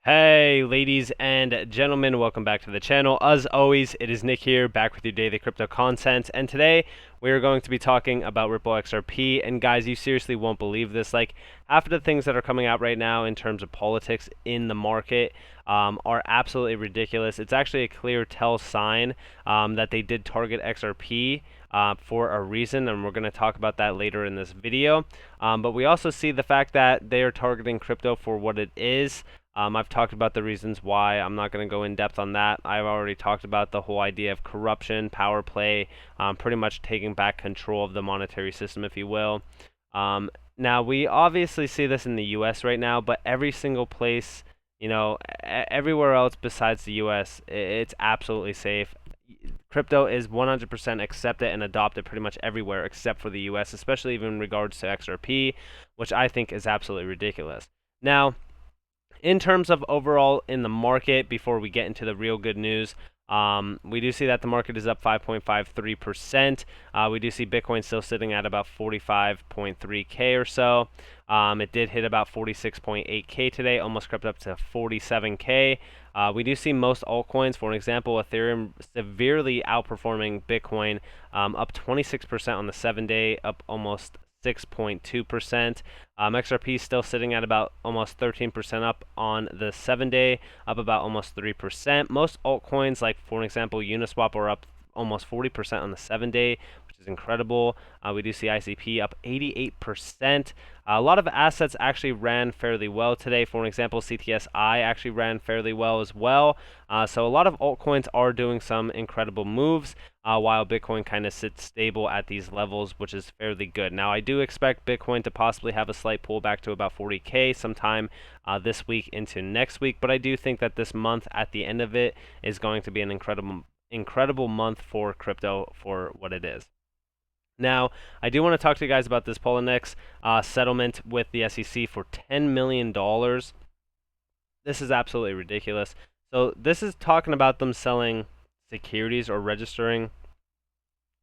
Hey ladies and gentlemen, welcome back to the channel. As always, it is Nick here, back with your daily crypto content, and today we are going to be talking about Ripple XRP. And guys, you seriously won't believe this, like half of the things that are coming out right now in terms of politics in the market are absolutely ridiculous. It's actually a clear tell sign that they did target XRP for a reason, and we're going to talk about that later in this video. But we also see the fact that they are targeting crypto for what it is. I've talked about the reasons why. I'm not going to go in depth on that. I've already talked about the whole idea of corruption, power play, pretty much taking back control of the monetary system, if you will. Now, we obviously see this in the US right now, but every single place, everywhere else besides the US, it's absolutely safe. Crypto is 100% accepted and adopted pretty much everywhere except for the US, especially even in regards to XRP, which I think is absolutely ridiculous. Now, in terms of overall in the market, before we get into the real good news, we do see that the market is up 5.53%. We do see Bitcoin still sitting at about 45.3K or so. It did hit about 46.8K today, almost crept up to 47K. We do see most altcoins, for an example, Ethereum severely outperforming Bitcoin, up 26% on the 7-day, up almost 6.2%. XRP is still sitting at about almost 13% up on the 7-day, up about almost 3%. Most altcoins, like for an example, Uniswap, are up almost 40% on the 7-day, which is incredible. We do see ICP up 88%. A lot of assets actually ran fairly well today. For an example, CTSI actually ran fairly well as well. So a lot of altcoins are doing some incredible moves, while Bitcoin kind of sits stable at these levels, which is fairly good. Now, I do expect Bitcoin to possibly have a slight pullback to about 40K sometime this week into next week, but I do think that this month, at the end of it, is going to be an incredible month for crypto for what it is. Now, I do want to talk to you guys about this Poloniex settlement with the SEC for $10 million. This is absolutely ridiculous. So this is talking about them selling securities or registering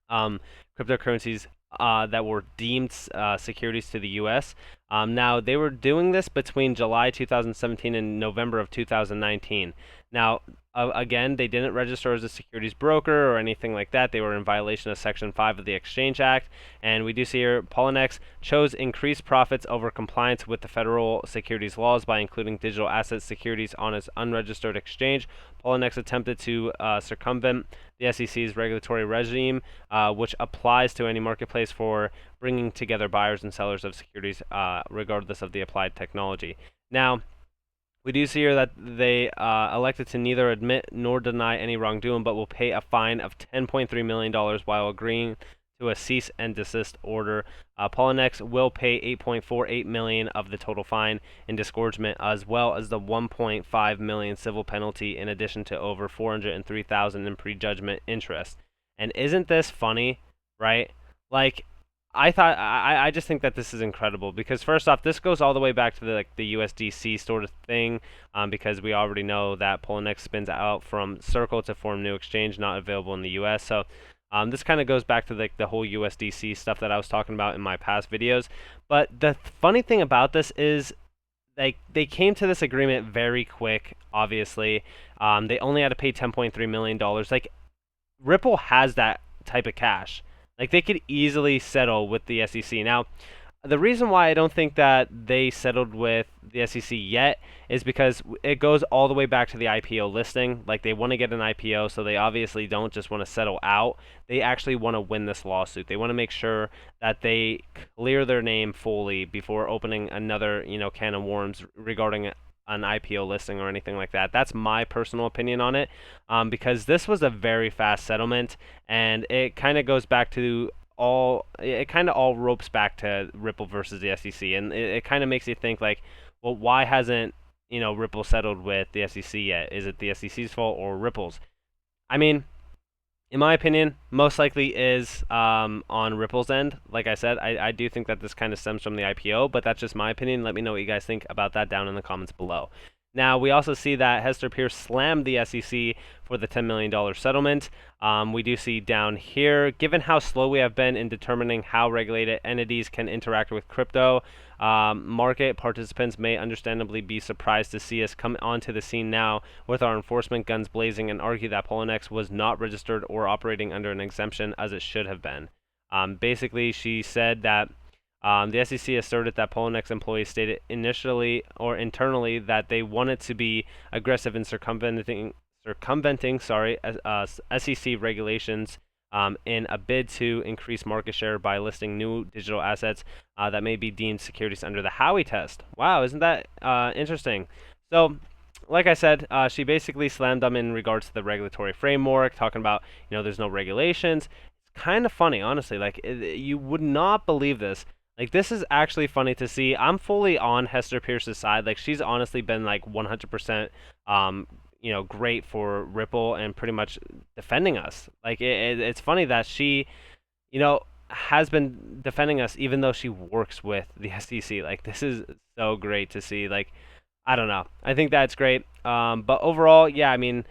cryptocurrencies that were deemed securities to the U.S. Now, they were doing this between July 2017 and November of 2019. Now, again, they didn't register as a securities broker or anything like that. They were in violation of Section 5 of the Exchange Act. And we do see here, Poloniex chose increased profits over compliance with the federal securities laws by including digital asset securities on its unregistered exchange. Poloniex attempted to circumvent the SEC's regulatory regime, which applies to any marketplace for bringing together buyers and sellers of securities, regardless of the applied technology. Now, we do see here that they elected to neither admit nor deny any wrongdoing, but will pay a fine of $10.3 million while agreeing to a cease and desist order. Poloniex will pay $8.48 million of the total fine in disgorgement, as well as the $1.5 million civil penalty, in addition to over $403,000 in prejudgment interest. And isn't this funny, right? Like, I just think that this is incredible, because first off, this goes all the way back to the USDC sort of thing, because we already know that Poloniex spins out from Circle to form new exchange, not available in the US. So this kind of goes back to the whole USDC stuff that I was talking about in my past videos. But the funny thing about this is they came to this agreement very quick, obviously. They only had to pay $10.3 million. Like, Ripple has that type of cash. Like, they could easily settle with the SEC. Now, the reason why I don't think that they settled with the SEC yet is because it goes all the way back to the IPO listing. Like, they want to get an IPO, so they obviously don't just want to settle out. They actually want to win this lawsuit. They want to make sure that they clear their name fully before opening another, can of worms regarding an IPO listing or anything like that. That's my personal opinion on it, because this was a very fast settlement, and it kind of goes back to it kind of all ropes back to Ripple versus the SEC, and it kind of makes you think, like, well, why hasn't Ripple settled with the SEC yet? Is it the SEC's fault or Ripple's? I mean, in my opinion, most likely is on Ripple's end. Like I said, I do think that this kind of stems from the IPO, but that's just my opinion. Let me know what you guys think about that down in the comments below. Now, we also see that Hester Pierce slammed the SEC for the $10 million settlement. We do see down here, given how slow we have been in determining how regulated entities can interact with crypto, market participants may understandably be surprised to see us come onto the scene now with our enforcement guns blazing and argue that Poloniex was not registered or operating under an exemption as it should have been. Basically, she said that the SEC asserted that Poloniex employees stated initially or internally that they wanted to be aggressive in circumventing SEC regulations in a bid to increase market share by listing new digital assets that may be deemed securities under the Howey test. Wow, isn't that interesting? So, like I said, she basically slammed them in regards to the regulatory framework, talking about, there's no regulations. It's kind of funny, honestly. Like, you would not believe this. Like, this is actually funny to see. I'm fully on Hester Pierce's side. Like, she's honestly been like 100% great for Ripple and pretty much defending us. Like, it's funny that she, has been defending us even though she works with the SEC. Like, this is so great to see. Like, I don't know. I think that's great. But overall, yeah, I mean,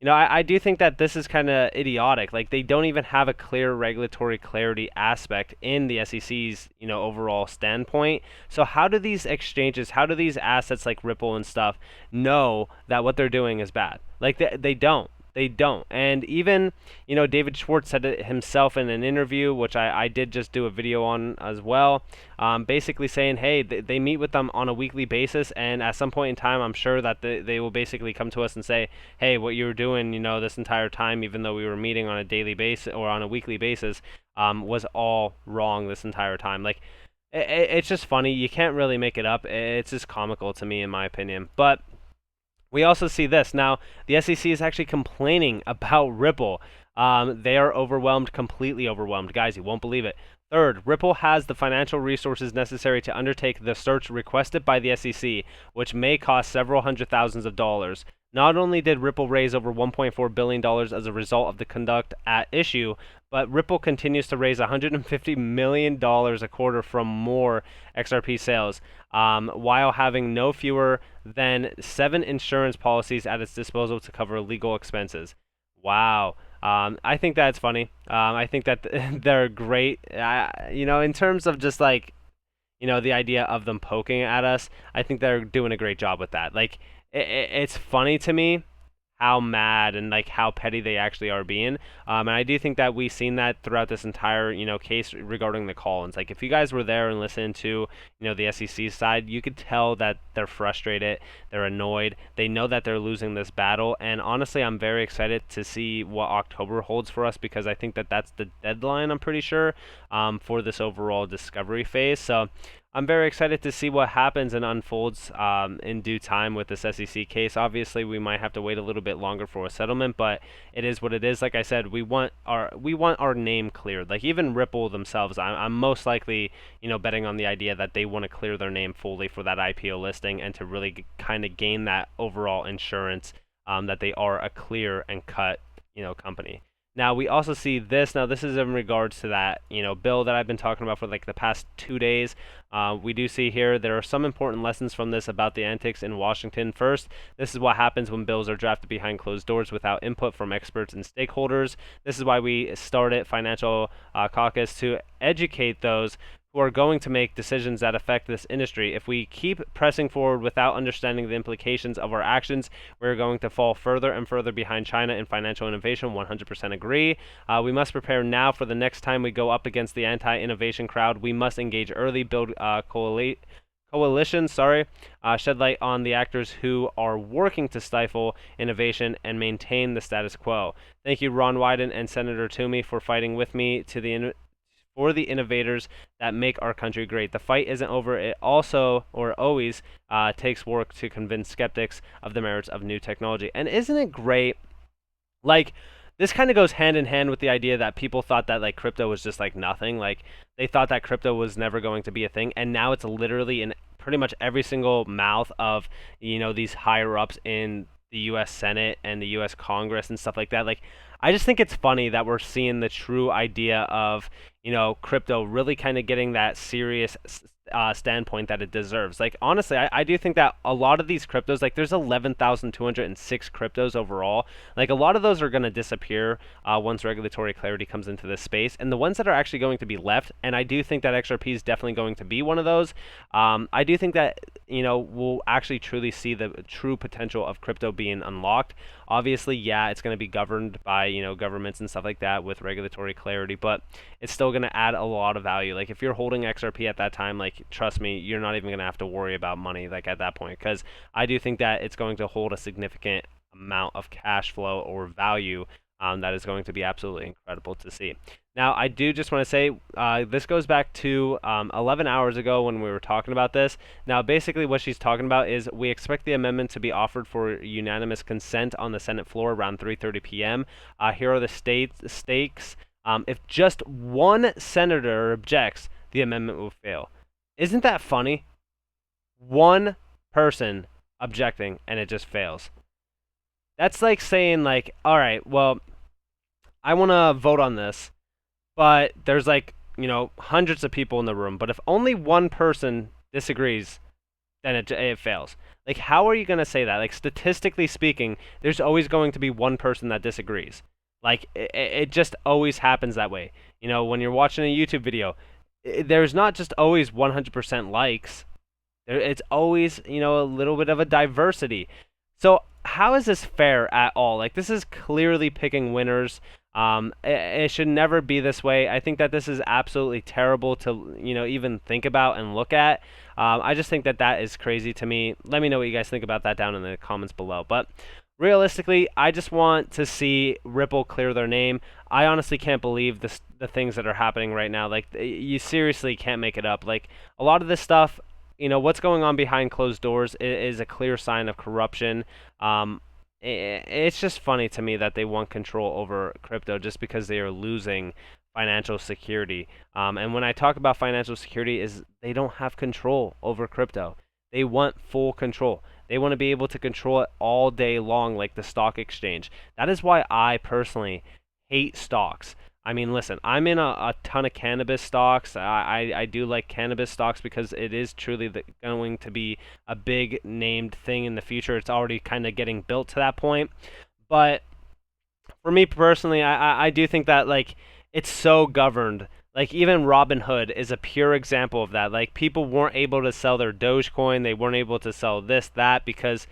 I do think that this is kind of idiotic. Like, they don't even have a clear regulatory clarity aspect in the SEC's, overall standpoint. So how do these exchanges, how do these assets like Ripple and stuff know that what they're doing is bad? Like, they don't. They don't. And even, David Schwartz said it himself in an interview, which I did just do a video on as well, basically saying, hey, they meet with them on a weekly basis, and at some point in time, I'm sure that they will basically come to us and say, hey, what you were doing, this entire time, even though we were meeting on a daily basis or on a weekly basis, was all wrong this entire time. Like, it's just funny. You can't really make it up. It's just comical to me, in my opinion. But we also see this. Now, the SEC is actually complaining about Ripple. They are overwhelmed, completely overwhelmed. Guys, you won't believe it. Third, Ripple has the financial resources necessary to undertake the search requested by the SEC, which may cost several hundred thousands of dollars. Not only did Ripple raise over $1.4 billion as a result of the conduct at issue, but Ripple continues to raise $150 million a quarter from more XRP sales, while having no fewer than 7 insurance policies at its disposal to cover legal expenses. Wow. I think that's funny. I think that they're great. In terms of just like, the idea of them poking at us, I think they're doing a great job with that. Like, it's funny to me how mad and like how petty they actually are being. And I do think that we've seen that throughout this entire, case regarding the call-ins. Like, if you guys were there and listened to, the SEC side, you could tell that they're frustrated, they're annoyed, they know that they're losing this battle. And honestly, I'm very excited to see what October holds for us, because I think that that's the deadline, I'm pretty sure, for this overall discovery phase. So I'm very excited to see what happens and unfolds in due time with this SEC case. Obviously, we might have to wait a little bit longer for a settlement, but it is what it is. Like I said, we want our name cleared. Like, even Ripple themselves, I'm most likely, betting on the idea that they want to clear their name fully for that IPO listing and to really kind of gain that overall insurance that they are a clear and cut, company. Now, we also see this. Now, this is in regards to that, bill that I've been talking about for like the past 2 days. We do see here there are some important lessons from this about the antics in Washington. First, this is what happens when bills are drafted behind closed doors without input from experts and stakeholders. This is why we started Financial Caucus, to educate those who are going to make decisions that affect this industry. If we keep pressing forward without understanding the implications of our actions, we're going to fall further and further behind China in financial innovation. 100% agree. We must prepare now for the next time we go up against the anti-innovation crowd. We must engage early, build coalitions, shed light on the actors who are working to stifle innovation and maintain the status quo. Thank you, Ron Wyden and Senator Toomey, for fighting with me for the innovators that make our country great. The fight isn't over. It also, or always, takes work to convince skeptics of the merits of new technology. And isn't it great? Like, this kind of goes hand in hand with the idea that people thought that like crypto was just like nothing. Like, they thought that crypto was never going to be a thing, and now it's literally in pretty much every single mouth of, these higher ups in the U.S. Senate and the U.S. Congress and stuff like that. Like, I just think it's funny that we're seeing the true idea of, crypto really kind of getting that serious standpoint that it deserves. Like, honestly, I do think that a lot of these cryptos, like there's 11,206 cryptos overall, like a lot of those are going to disappear once regulatory clarity comes into this space. And the ones that are actually going to be left, and I do think that XRP is definitely going to be one of those, I do think that, we'll actually truly see the true potential of crypto being unlocked. Obviously, yeah, it's going to be governed by, governments and stuff like that with regulatory clarity, but it's still going to add a lot of value. Like if you're holding XRP at that time, like trust me, you're not even going to have to worry about money like at that point, because I do think that it's going to hold a significant amount of cash flow or value that is going to be absolutely incredible to see. Now, I do just want to say this goes back to 11 hours ago when we were talking about this. Now, basically what she's talking about is we expect the amendment to be offered for unanimous consent on the Senate floor around 3:30 p.m. Here are the stakes. If just one senator objects, the amendment will fail. Isn't that funny? One person objecting and it just fails. That's like saying like, all right, well, I want to vote on this, but there's like, hundreds of people in the room. But if only one person disagrees, then it fails. Like, how are you going to say that? Like, statistically speaking, there's always going to be one person that disagrees. Like, it just always happens that way. When you're watching a YouTube video, there's not just always 100% likes. It's always, a little bit of a diversity. So how is this fair at all? Like, this is clearly picking winners. It should never be this way. I think that this is absolutely terrible to, even think about and look at. I just think that that is crazy to me. Let me know what you guys think about that down in the comments below. But realistically, I just want to see Ripple clear their name. I honestly can't believe the things that are happening right now. Like, you seriously can't make it up. Like, a lot of this stuff, what's going on behind closed doors is a clear sign of corruption. It's just funny to me that they want control over crypto just because they are losing financial security. And when I talk about financial security, is they don't have control over crypto. They want full control. They want to be able to control it all day long, like the stock exchange. That is why I personally hate stocks. I mean, listen, I'm in a ton of cannabis stocks. I do like cannabis stocks because it is truly going to be a big named thing in the future. It's already kind of getting built to that point. But for me personally, I do think that, like, it's so governed. Like, even Robinhood is a pure example of that. Like, people weren't able to sell their Dogecoin. They weren't able to sell this, that, because,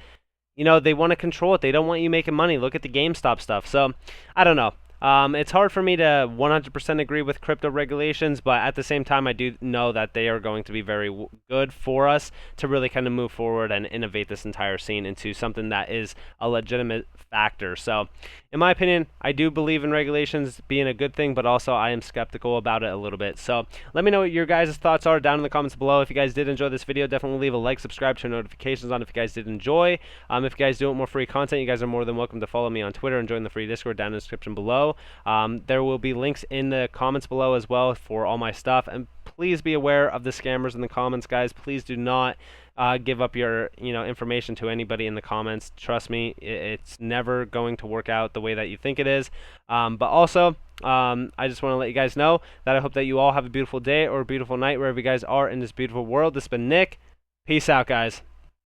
they want to control it. They don't want you making money. Look at the GameStop stuff. So, I don't know. It's hard for me to 100% agree with crypto regulations, but at the same time, I do know that they are going to be very good for us to really kind of move forward and innovate this entire scene into something that is a legitimate factor. So, in my opinion, I do believe in regulations being a good thing, but also I am skeptical about it a little bit. So, let me know what your guys' thoughts are down in the comments below. If you guys did enjoy this video, definitely leave a like, subscribe, turn notifications on if you guys did enjoy. If you guys do want more free content, you guys are more than welcome to follow me on Twitter and join the free Discord down in the description below. There will be links in the comments below as well for all my stuff. And please be aware of the scammers in the comments, guys. Please do not give up your information to anybody in the comments. Trust me, it's never going to work out the way that you think it is. But also, I just want to let you guys know that I hope that you all have a beautiful day or a beautiful night wherever you guys are in this beautiful world. This has been Nick. Peace out, guys.